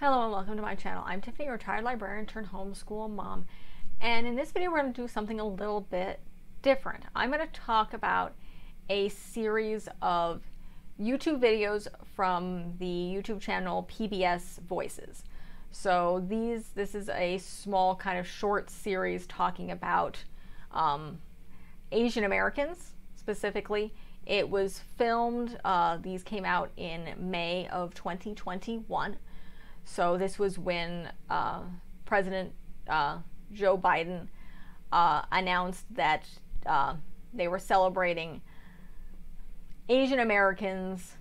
Hello and welcome to my channel. I'm Tiffany, a retired librarian turned homeschool mom. And in this video, we're going to do something a little bit different. I'm going to talk about a series of YouTube videos from the YouTube channel PBS Voices. So this is a small kind of short series talking about Asian Americans specifically. It was filmed, these came out in May of 2021. So this was when President Joe Biden announced that they were celebrating Asian Americans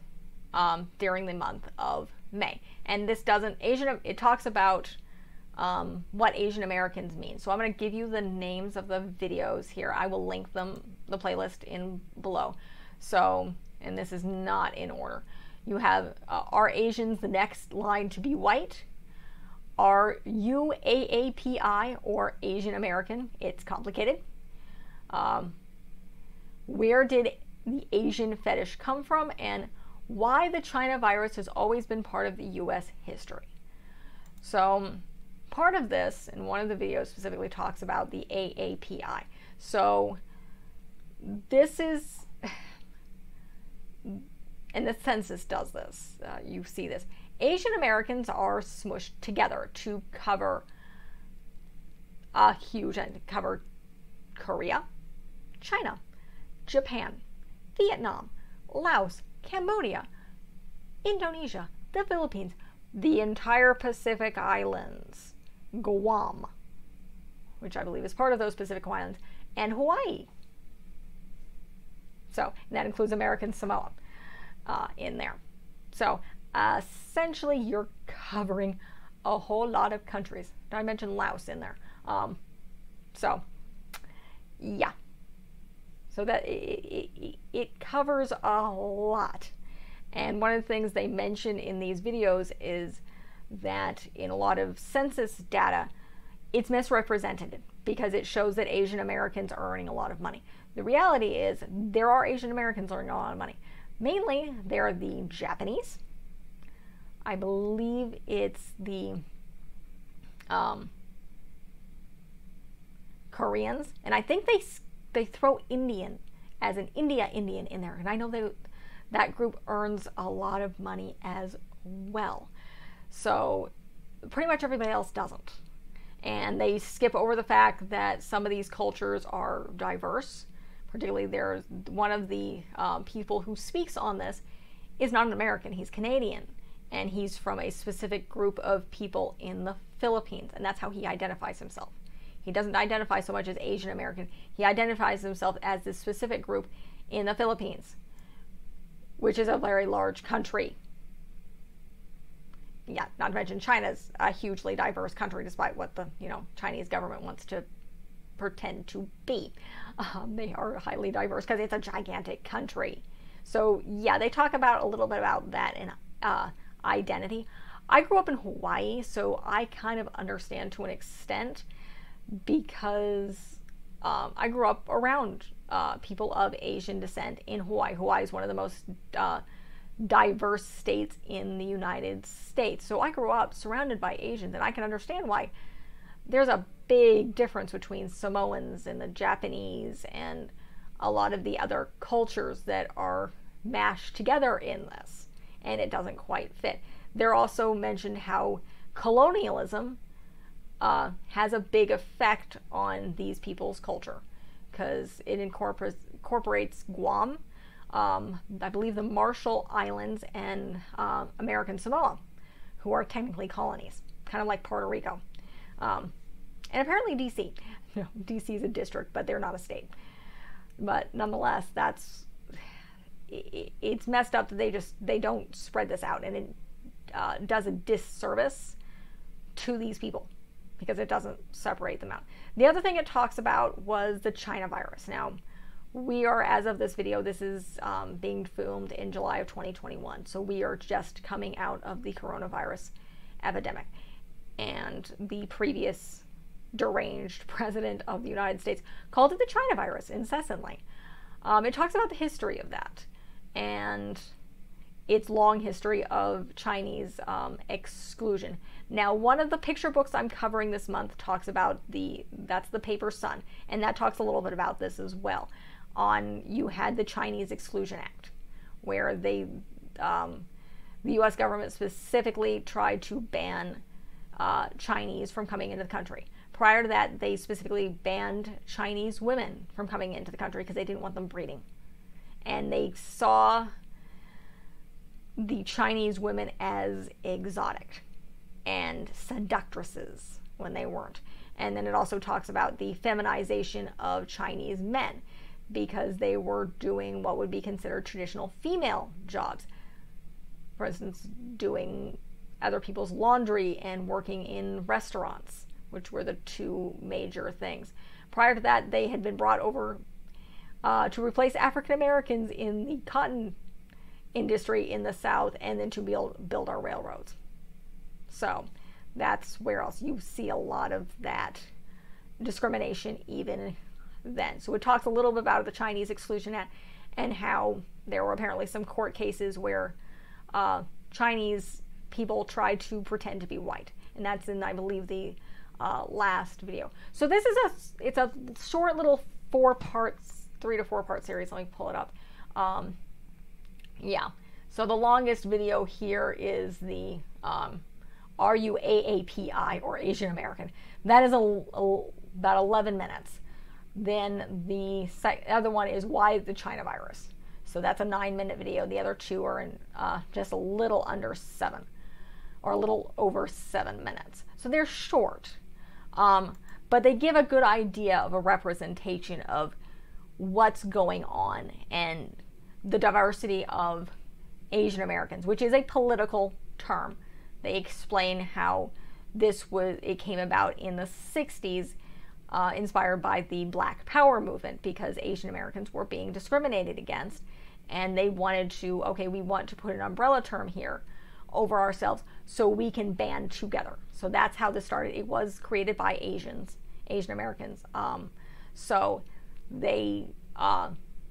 during the month of May. And this doesn't, it talks about what Asian Americans mean. So I'm going to give you the names of the videos here. I will link them, the playlist in below. So, and this is not in order. You have, are Asians the next line to be white? Are you AAPI or Asian American? It's complicated. Where did the Asian fetish come from? And why the China virus has always been part of the U.S. history. So part of this, and one of the videos specifically talks about the AAPI. So this is... and the census does this, you see this. Asian Americans are smushed together to cover a huge, and cover Korea, China, Japan, Vietnam, Laos, Cambodia, Indonesia, the Philippines, the entire Pacific Islands, Guam, which I believe is part of those Pacific Islands, and Hawaii. So that includes American Samoa in there. So essentially you're covering a whole lot of countries. Did I mention Laos in there? So yeah. So that it covers a lot. And one of the things they mention in these videos is that in a lot of census data, it's misrepresented because it shows that Asian Americans are earning a lot of money. The reality is there are Asian Americans earning a lot of money. Mainly, they're the Japanese. I believe it's the Koreans, and I think they throw Indian as an Indian in there. And I know that group earns a lot of money as well. So pretty much everybody else doesn't. And they skip over the fact that some of these cultures are diverse. Particularly, there's one of the people who speaks on this is not an American, he's Canadian, and he's from a specific group of people in the Philippines, and that's how he identifies himself. He doesn't identify so much as Asian American, he identifies himself as this specific group in the Philippines, which is a very large country. Yeah, not to mention China's a hugely diverse country, despite what the Chinese government wants to pretend to be. They are highly diverse because it's a gigantic country. So yeah, they talk about a little bit about that in identity. I grew up in Hawaii, so I kind of understand to an extent because I grew up around people of Asian descent in Hawaii. Hawaii is one of the most diverse states in the United States. So I grew up surrounded by Asians, and I can understand why there's a big difference between Samoans and the Japanese and a lot of the other cultures that are mashed together in this, and it doesn't quite fit. They're also mentioned how colonialism has a big effect on these people's culture because it incorporates Guam, I believe the Marshall Islands, and American Samoa, who are technically colonies, kind of like Puerto Rico. And apparently DC. DC is a district, but they're not a state. But nonetheless, it's messed up that they don't spread this out, and it does a disservice to these people because it doesn't separate them out. The other thing it talks about was the China virus. Now, we are, as of this video, this is being filmed in July of 2021, so we are just coming out of the coronavirus epidemic. And the previous deranged president of the United States called it the China virus incessantly. It talks about the history of that, and its long history of Chinese exclusion. Now, one of the picture books I'm covering this month talks about that's the paper Sun, and that talks a little bit about this as well. You had the Chinese Exclusion Act, where the U.S. government specifically tried to ban Chinese from coming into the country. Prior to that, they specifically banned Chinese women from coming into the country because they didn't want them breeding. And they saw the Chinese women as exotic and seductresses when they weren't. And then it also talks about the feminization of Chinese men because they were doing what would be considered traditional female jobs. For instance, doing other people's laundry and working in restaurants, which were the two major things. Prior to that, they had been brought over to replace African Americans in the cotton industry in the South, and then to build our railroads. So that's where else you see a lot of that discrimination even then. So it talks a little bit about the Chinese Exclusion Act and how there were apparently some court cases where Chinese people tried to pretend to be white, and that's in, I believe, the last video. So this is it's a short little 3 to 4 part series. Let me pull it up. Yeah, so the longest video here is the are you AAPI or Asian American? That is about 11 minutes. Then the other one is why the China virus. So that's a 9-minute video. The other two are in just a little under 7 or a little over 7 minutes. So they're short, but they give a good idea of a representation of what's going on and the diversity of Asian Americans, which is a political term. They explain how it came about in the 60s, inspired by the Black Power movement, because Asian Americans were being discriminated against, and they wanted to, okay, we want to put an umbrella term here over ourselves so we can band together. So that's how this started. It was created by Asian Americans. So they,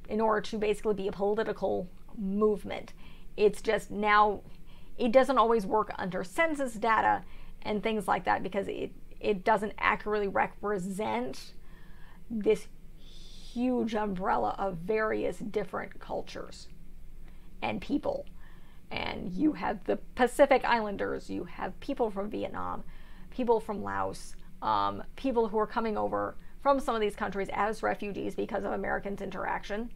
in order to basically be a political movement, it's just now, it doesn't always work under census data and things like that because it doesn't accurately represent this huge umbrella of various different cultures and people. And you have the Pacific Islanders, you have people from Vietnam, people from Laos, people who are coming over from some of these countries as refugees because of Americans' interaction.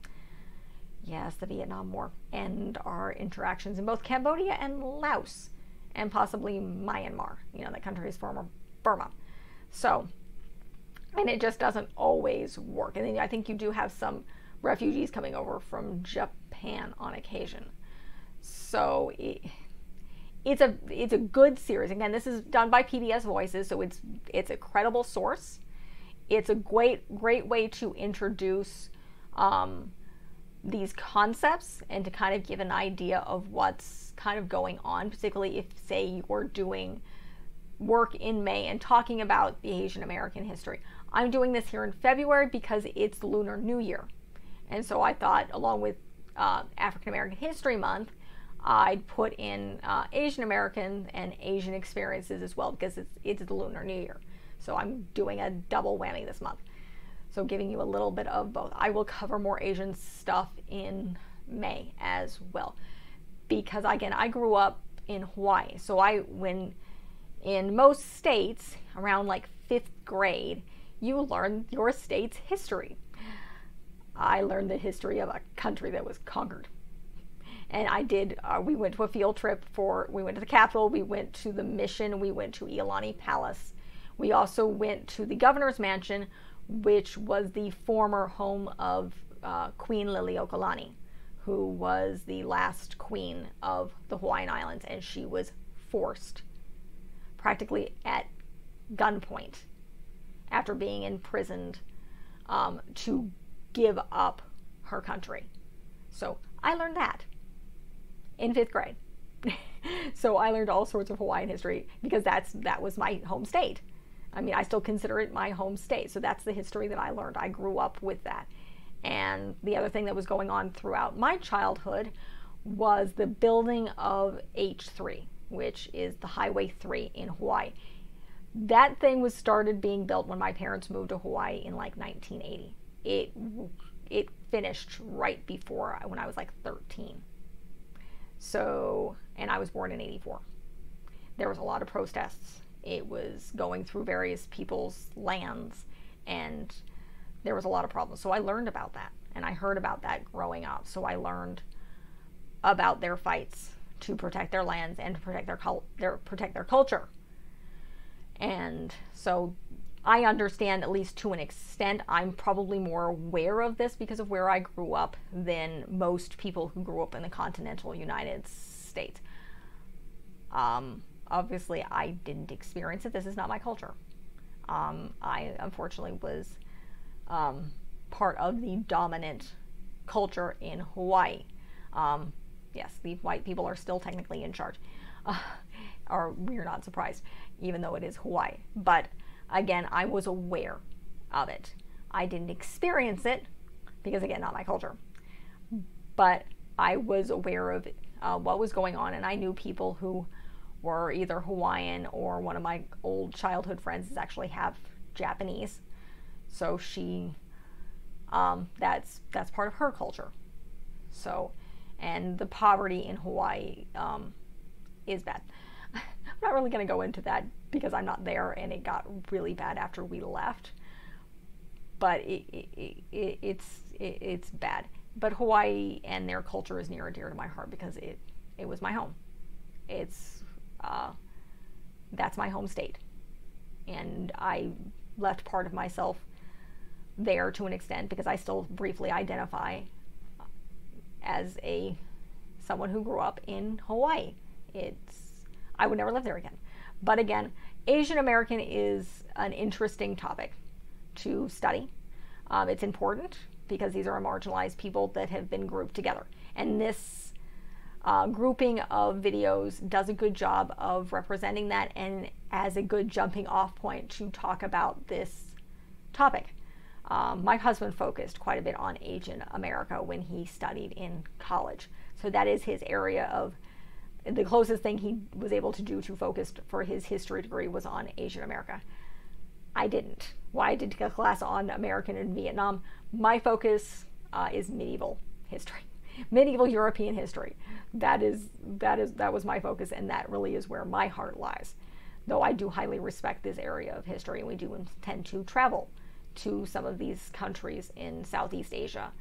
Yes, the Vietnam War, and our interactions in both Cambodia and Laos, and possibly Myanmar. You know, that country is former Burma. So, and it just doesn't always work. And then I think you do have some refugees coming over from Japan on occasion. So it's a good series. Again, this is done by PBS Voices, so it's a credible source. It's a great way to introduce these concepts and to kind of give an idea of what's kind of going on, particularly if, say, you're doing work in May and talking about the Asian American history. I'm doing this here in February because it's Lunar New Year. And so I thought, along with African American History Month, I'd put in Asian American and Asian experiences as well because it's the Lunar New Year. So I'm doing a double whammy this month. So giving you a little bit of both. I will cover more Asian stuff in May as well. Because again, I grew up in Hawaii. So when in most states, around like 5th grade, you learn your state's history. I learned the history of a country that was conquered. And I did, we went to a field trip we went to the Capitol, we went to the Mission, we went to Iolani Palace. We also went to the Governor's Mansion, which was the former home of Queen Liliuokalani, who was the last queen of the Hawaiian Islands, and she was forced practically at gunpoint after being imprisoned to give up her country. So I learned that in 5th grade. So I learned all sorts of Hawaiian history because that was my home state. I mean, I still consider it my home state. So that's the history that I learned. I grew up with that. And the other thing that was going on throughout my childhood was the building of H3, which is the Highway 3 in Hawaii. That thing was started being built when my parents moved to Hawaii in like 1980. It finished right before when I was like 13. So, and I was born in 84. There was a lot of protests. It was going through various people's lands, and there was a lot of problems. So I learned about that, and I heard about that growing up. So I learned about their fights to protect their lands and to protect their culture. And so I understand, at least to an extent. I'm probably more aware of this because of where I grew up than most people who grew up in the continental United States. Obviously, I didn't experience it. This is not my culture. I unfortunately was part of the dominant culture in Hawaii. Yes, the white people are still technically in charge. Or we're not surprised, even though it is Hawaii. But again, I was aware of it. I didn't experience it because, again, not my culture. But I was aware of what was going on, and I knew people who were either Hawaiian, or one of my old childhood friends is actually half Japanese. So she, that's part of her culture. So, and the poverty in Hawaii is bad. I'm not really going to go into that because I'm not there, and it got really bad after we left. But it's bad. But Hawaii and their culture is near and dear to my heart because it was my home. That's my home state, and I left part of myself there to an extent because I still briefly identify as someone who grew up in Hawaii. I would never live there again. But again, Asian American is an interesting topic to study. It's important because these are marginalized people that have been grouped together, and this grouping of videos does a good job of representing that and as a good jumping off point to talk about this topic. My husband focused quite a bit on Asian America when he studied in college. So that is his area of, the closest thing he was able to do to focus for his history degree was on Asian America. I didn't. Well, I did take a class on American and Vietnam. My focus is medieval history. Medieval European history. That was my focus, and that really is where my heart lies. Though I do highly respect this area of history, and we do intend to travel to some of these countries in Southeast Asia,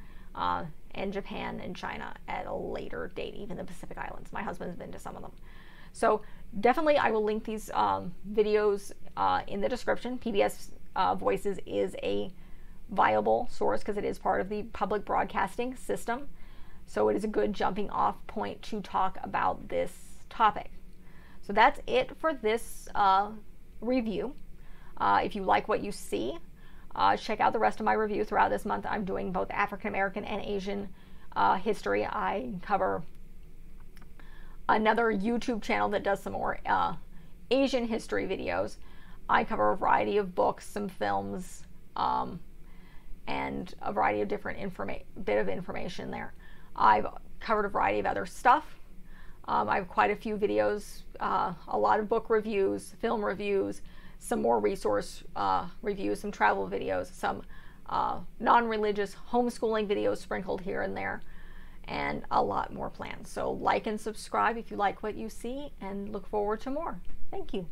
and Japan and China at a later date, even the Pacific Islands. My husband's been to some of them. So definitely I will link these videos in the description. PBS Voices is a viable source because it is part of the public broadcasting system. So it is a good jumping off point to talk about this topic. So that's it for this review. If you like what you see, check out the rest of my review throughout this month. I'm doing both African American and Asian history. I cover another YouTube channel that does some more Asian history videos. I cover a variety of books, some films, and a variety of different bit of information there. I've covered a variety of other stuff. I have quite a few videos, a lot of book reviews, film reviews, some more resource reviews, some travel videos, some non-religious homeschooling videos sprinkled here and there, and a lot more planned. So like and subscribe if you like what you see, and look forward to more. Thank you.